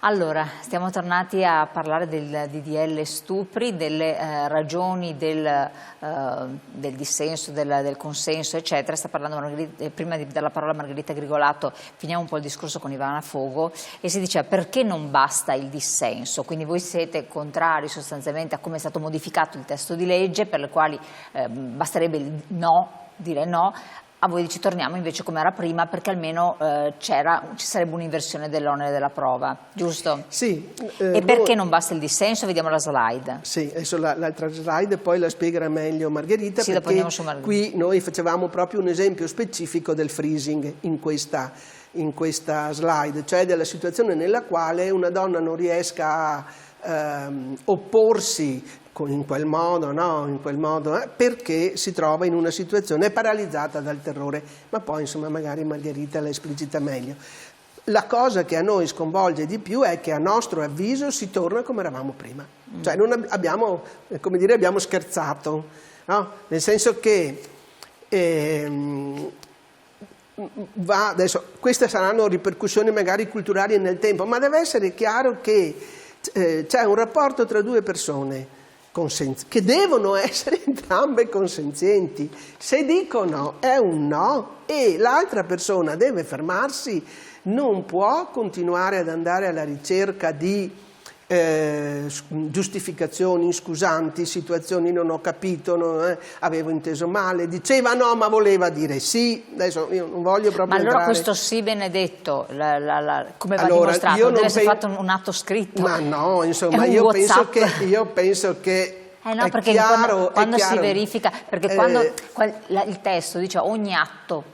Allora, siamo tornati a parlare del DDL stupri, delle ragioni del dissenso, del consenso, eccetera. Sta parlando prima di dare la parola a Margherita Grigolato, finiamo un po' il discorso con Ivana Fogo e si diceva perché non basta il dissenso, quindi voi siete contrari sostanzialmente a come è stato modificato il testo di legge, per le quali basterebbe il no, dire no. A voi dice torniamo invece come era prima perché almeno ci sarebbe un'inversione dell'onere della prova, giusto? Sì. E perché non basta il dissenso? Vediamo la slide. Sì, adesso l'altra slide poi la spiegherà meglio Margherita, sì, perché qui noi facevamo proprio un esempio specifico del freezing in questa slide, cioè della situazione nella quale una donna non riesca a opporsi in quel modo, no? In quel modo, perché si trova in una situazione paralizzata dal terrore, ma poi insomma magari Margherita la esplicita meglio. La cosa che a noi sconvolge di più è che a nostro avviso si torna come eravamo prima, cioè non abbiamo, come dire, abbiamo scherzato, no? Nel senso che adesso queste saranno ripercussioni magari culturali nel tempo, ma deve essere chiaro che c'è un rapporto tra due persone che devono essere entrambe consenzienti. Se dicono è un no e l'altra persona deve fermarsi, non può continuare ad andare alla ricerca di giustificazioni, scusanti, situazioni non ho capito, avevo inteso male, diceva no ma voleva dire sì. Adesso io non voglio proprio Ma allora entrare... questo sì Benedetto, come va dimostrato? Deve essere fatto un atto scritto? Ma no, insomma io penso che no, perché quando si verifica, perché quando il testo dice ogni atto,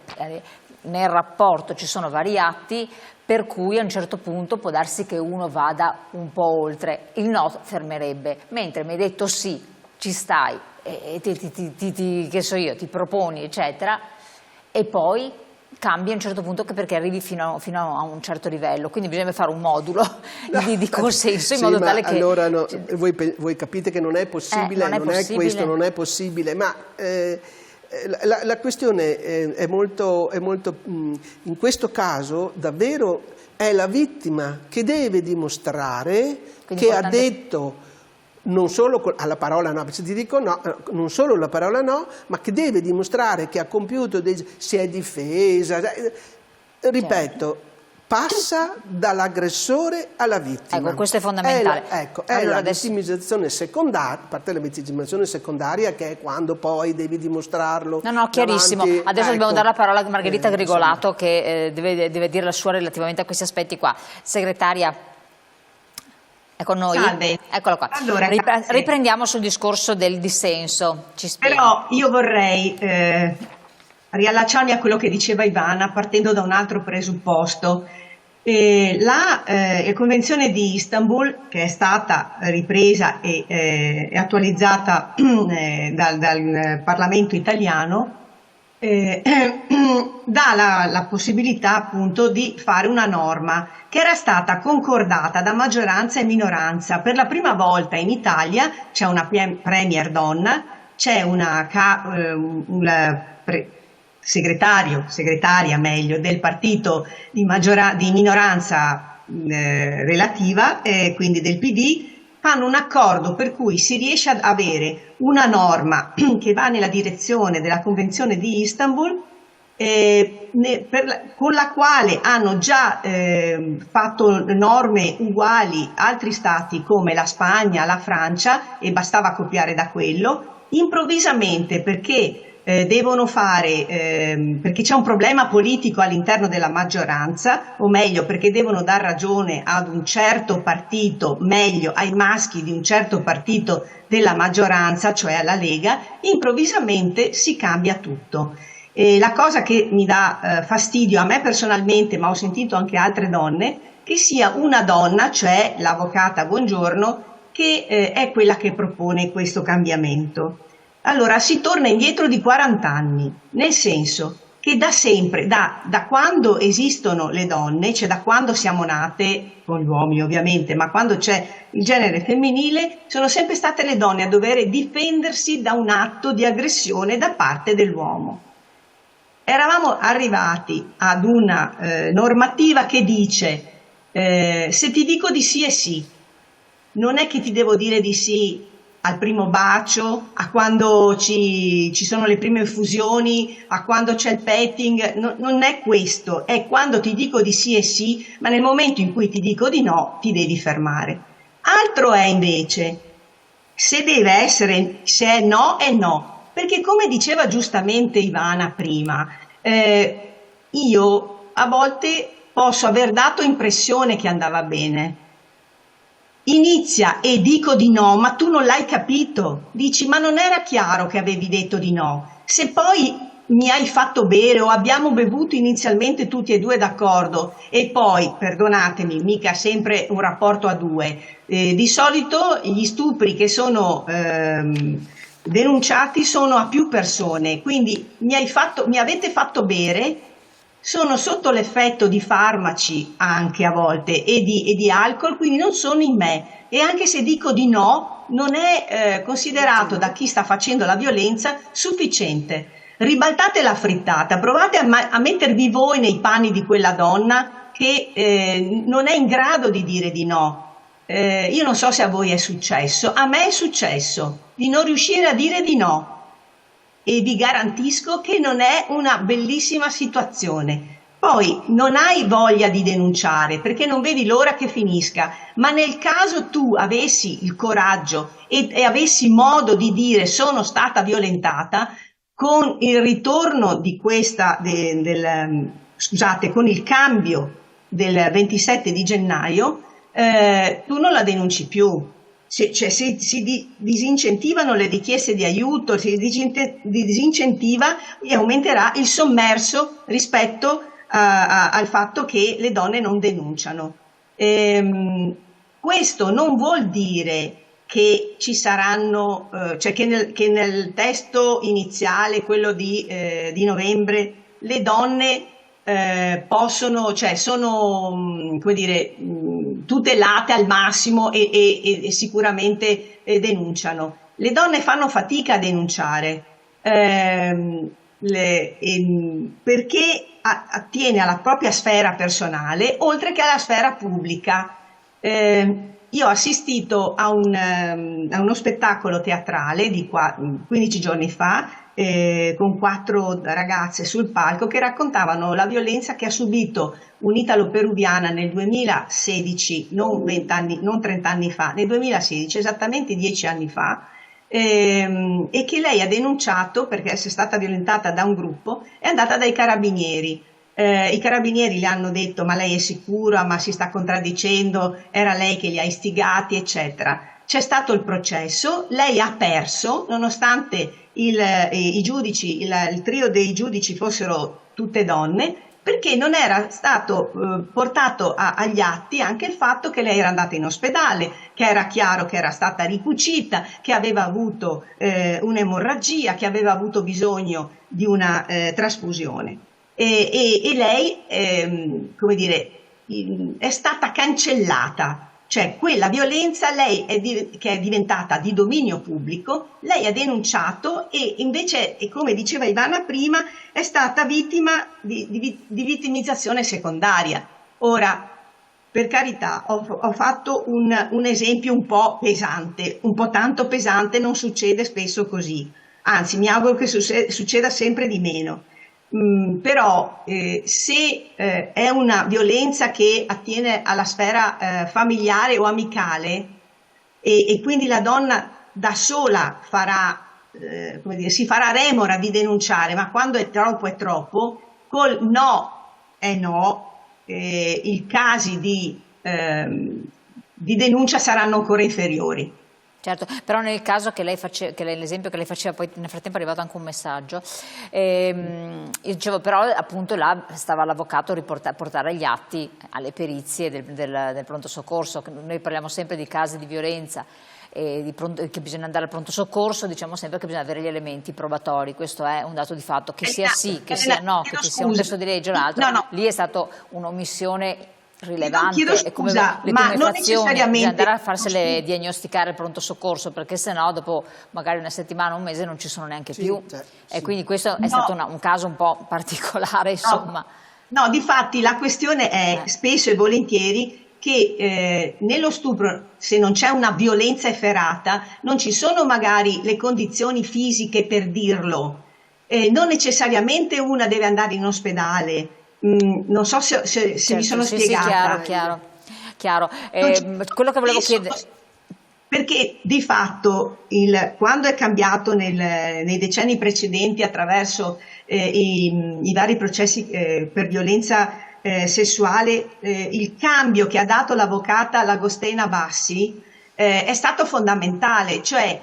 nel rapporto ci sono vari atti, per cui a un certo punto può darsi che uno vada un po' oltre, il no fermerebbe, mentre mi hai detto sì, ci stai, che so io, ti proponi eccetera, e poi cambia a un certo punto perché arrivi fino a un certo livello, quindi bisogna fare un modulo di consenso in modo tale che... Allora no, voi capite che non è possibile, questo non è possibile, ma la questione è molto in questo caso davvero è la vittima che deve dimostrare che ha detto non solo alla parola no, se ti dico no, non solo la parola no, ma che deve dimostrare che ha compiuto si è difesa, ripeto, passa dall'aggressore alla vittima. Ecco, questo è fondamentale. È la vittimizzazione secondaria, a parte la vittimizzazione secondaria che è quando poi devi dimostrarlo. No, chiarissimo. Adesso dobbiamo dare la parola a Margherita Grigolato che deve dire la sua relativamente a questi aspetti qua. Segretaria, è con noi? Salve. Eccola qua. Allora, riprendiamo sul discorso del dissenso. Però io vorrei riallacciarmi a quello che diceva Ivana partendo da un altro presupposto. La Convenzione di Istanbul, che è stata ripresa e attualizzata dal Parlamento italiano, dà la possibilità appunto di fare una norma che era stata concordata da maggioranza e minoranza. Per la prima volta in Italia c'è una premier donna, c'è una segretaria meglio del partito di minoranza relativa, quindi del PD. Fanno un accordo per cui si riesce ad avere una norma che va nella direzione della Convenzione di Istanbul, con la quale hanno già fatto norme uguali altri stati come la Spagna, la Francia, e bastava copiare da quello. Improvvisamente, perché devono perché c'è un problema politico all'interno della maggioranza, o meglio perché devono dar ragione ad un certo partito, meglio ai maschi di un certo partito della maggioranza, cioè alla Lega, improvvisamente si cambia tutto. La cosa che mi dà fastidio a me personalmente, ma ho sentito anche altre donne, che sia una donna, cioè l'avvocata Bongiorno, che è quella che propone questo cambiamento. Allora si torna indietro di 40 anni, nel senso che da sempre, da quando esistono le donne, cioè da quando siamo nate, con gli uomini ovviamente, ma quando c'è il genere femminile, sono sempre state le donne a dover difendersi da un atto di aggressione da parte dell'uomo. Eravamo arrivati ad una normativa che dice Se ti dico di sì è sì, non è che ti devo dire di sì al primo bacio, a quando ci sono le prime infusioni, a quando c'è il petting, non è questo, è quando ti dico di sì è sì, ma nel momento in cui ti dico di no ti devi fermare. Altro è invece, se deve essere, se è no, perché come diceva giustamente Ivana prima, io a volte posso aver dato impressione che andava bene. Inizia e dico di no, ma tu non l'hai capito. Dici, ma non era chiaro che avevi detto di no. Se poi mi hai fatto bere o abbiamo bevuto inizialmente tutti e due d'accordo e poi, perdonatemi, mica sempre un rapporto a due. Di solito gli stupri che sono denunciati sono a più persone, quindi mi avete fatto bere. Sono sotto l'effetto di farmaci anche a volte e di alcol, quindi non sono in me. E anche se dico di no, non è considerato da chi sta facendo la violenza sufficiente. Ribaltate la frittata, provate a mettervi voi nei panni di quella donna che non è in grado di dire di no. Io non so se a voi è successo, a me è successo di non riuscire a dire di no. E vi garantisco che non è una bellissima situazione. Poi non hai voglia di denunciare perché non vedi l'ora che finisca, ma nel caso tu avessi il coraggio e avessi modo di dire sono stata violentata, con il ritorno di con il cambio del 27 di gennaio, tu non la denunci più. Si disincentivano le richieste di aiuto, si disincentiva e aumenterà il sommerso rispetto al fatto che le donne non denunciano. Questo non vuol dire che ci saranno, cioè che nel testo iniziale, quello di novembre, le donne possono, cioè sono, come dire, tutelate al massimo e sicuramente denunciano. Le donne fanno fatica a denunciare perché attiene alla propria sfera personale oltre che alla sfera pubblica. Io ho assistito a uno spettacolo teatrale di 15 giorni fa con 4 ragazze sul palco che raccontavano la violenza che ha subito un'italo-peruviana nel 2016, non 30 anni fa, nel 2016, esattamente 10 anni fa, e che lei ha denunciato perché è stata violentata da un gruppo, è andata dai carabinieri. I carabinieri le hanno detto ma lei è sicura, ma si sta contraddicendo, era lei che li ha istigati, eccetera. C'è stato il processo, lei ha perso nonostante i giudici, il trio dei giudici fossero tutte donne, perché non era stato portato agli atti anche il fatto che lei era andata in ospedale, che era chiaro che era stata ricucita, che aveva avuto un'emorragia, che aveva avuto bisogno di una trasfusione. E lei, come dire, è stata cancellata. Cioè quella violenza che è diventata di dominio pubblico, lei ha denunciato e invece, come diceva Ivana prima, è stata vittima di vittimizzazione secondaria. Ora, per carità, ho fatto un esempio un po' pesante, un po' tanto pesante, non succede spesso così, anzi mi auguro che succeda sempre di meno. Però se è una violenza che attiene alla sfera familiare o amicale e quindi la donna da sola come dire, si farà remora di denunciare, ma quando è troppo, col no è no, i casi di denuncia saranno ancora inferiori. Certo, però nel caso l'esempio che lei faceva, poi nel frattempo è arrivato anche un messaggio, io dicevo però appunto là stava l'avvocato a portare gli atti alle perizie del pronto soccorso. Noi parliamo sempre di casi di violenza che bisogna andare al pronto soccorso, diciamo sempre che bisogna avere gli elementi probatori, questo è un dato di fatto, che sia sì, che sia no, che ci sia un testo di legge o l'altro, lì è stata un'omissione rilevante. Chiedo scusa, ma non necessariamente bisogna andare a farsele diagnosticare al pronto soccorso, perché sennò dopo magari una settimana, un mese non ci sono neanche più. E quindi questo è stato un caso un po' particolare, insomma. No, difatti la questione è spesso e volentieri che nello stupro, se non c'è una violenza efferata, non ci sono magari le condizioni fisiche per dirlo. Non necessariamente una deve andare in ospedale. Non so se Certo, mi sono sì, spiegata. chiaro. Quello che volevo chiedere... Perché di fatto quando è cambiato nei decenni precedenti attraverso i vari processi per violenza sessuale, il cambio che ha dato l'avvocata Lagostena Bassi è stato fondamentale, cioè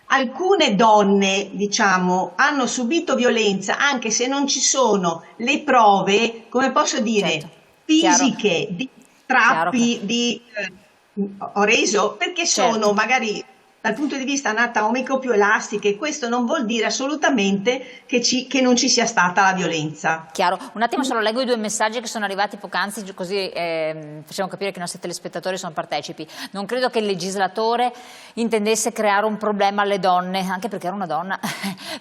alcune donne, diciamo, hanno subito violenza anche se non ci sono le prove, come posso dire, Certo, fisiche, di chiaro, strappi, ho reso, perché certo. sono magari dal punto di vista anatomico più elastiche. Questo non vuol dire assolutamente che non ci sia stata la violenza. Chiaro. Un attimo solo leggo i 2 messaggi che sono arrivati poc'anzi, così facciamo capire che i nostri telespettatori sono partecipi. Non credo che il legislatore intendesse creare un problema alle donne, anche perché era una donna,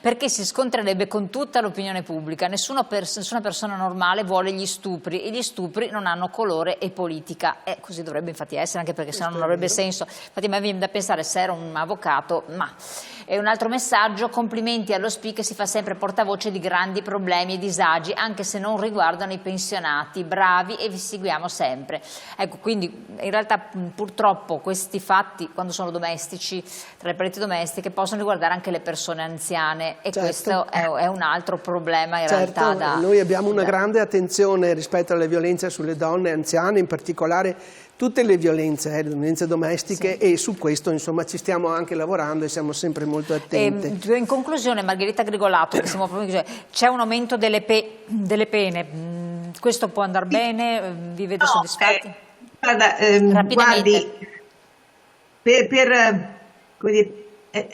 perché si scontrerebbe con tutta l'opinione pubblica. Nessuna persona normale vuole gli stupri e gli stupri non hanno colore e politica. Così dovrebbe infatti essere, anche perché sennò non avrebbe senso. Infatti a me viene da pensare, se era un avvocato, ma... E un altro messaggio: complimenti allo SPI che si fa sempre portavoce di grandi problemi e disagi, anche se non riguardano i pensionati, bravi e vi seguiamo sempre. Ecco, quindi in realtà purtroppo questi fatti, quando sono domestici, tra le pareti domestiche, possono riguardare anche le persone anziane, e questo è un altro problema in realtà. Noi abbiamo una grande attenzione rispetto alle violenze sulle donne anziane, in particolare tutte le violenze domestiche, e su questo insomma ci stiamo anche lavorando e siamo sempre molto attenti. In conclusione, Margherita Grigolato, c'è un aumento delle pene, questo può andare bene? Vi vede soddisfatti? Guarda, guardi,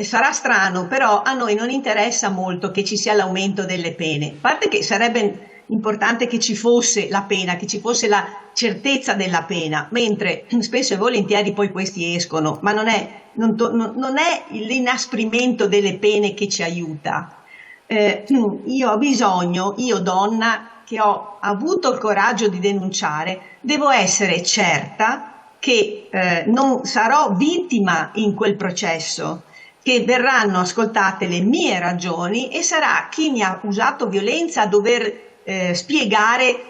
sarà strano, però a noi non interessa molto che ci sia l'aumento delle pene, a parte che sarebbe importante che ci fosse la pena, che ci fosse la certezza della pena, mentre spesso e volentieri poi questi escono, ma non è l'inasprimento delle pene che ci aiuta. Io ho bisogno, io donna che ho avuto il coraggio di denunciare, devo essere certa che non sarò vittima in quel processo, che verranno ascoltate le mie ragioni e sarà chi mi ha usato violenza a dover spiegare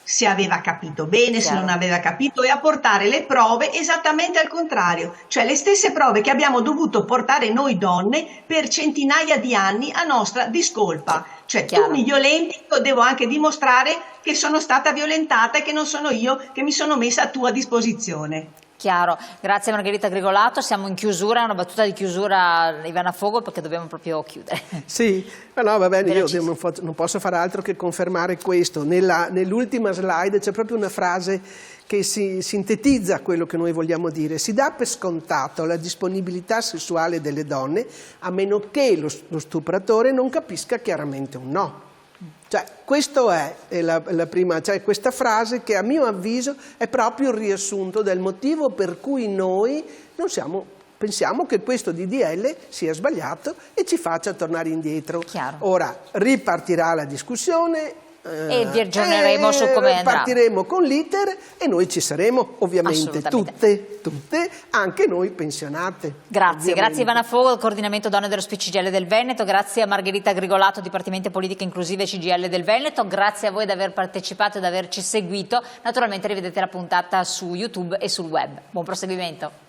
se aveva capito bene, se non aveva capito, e a portare le prove esattamente al contrario, cioè le stesse prove che abbiamo dovuto portare noi donne per centinaia di anni a nostra discolpa. Cioè tu mi violenti, io devo anche dimostrare che sono stata violentata e che non sono io che mi sono messa a tua disposizione. Chiaro, grazie Margherita Grigolato, siamo in chiusura, una battuta di chiusura Ivana Fogo, perché dobbiamo proprio chiudere. Sì, no, va bene, io non posso fare altro che confermare questo. Nell'ultima slide c'è proprio una frase che si sintetizza quello che noi vogliamo dire: si dà per scontato la disponibilità sessuale delle donne a meno che lo stupratore non capisca chiaramente un no. Cioè, questo è la prima, cioè questa frase che a mio avviso è proprio il riassunto del motivo per cui noi pensiamo che questo DDL sia sbagliato e ci faccia tornare indietro. Chiaro. Ora ripartirà la discussione. E vi aggiorneremo su come andrà. Partiremo con l'iter e noi ci saremo, ovviamente tutte, anche noi pensionate. Grazie Ivana Fogo, coordinamento donne dello SPI CGIL del Veneto, grazie a Margherita Grigolato, Dipartimento Politiche Inclusive CGIL del Veneto, grazie a voi di aver partecipato e di averci seguito. Naturalmente rivedete la puntata su YouTube e sul web. Buon proseguimento.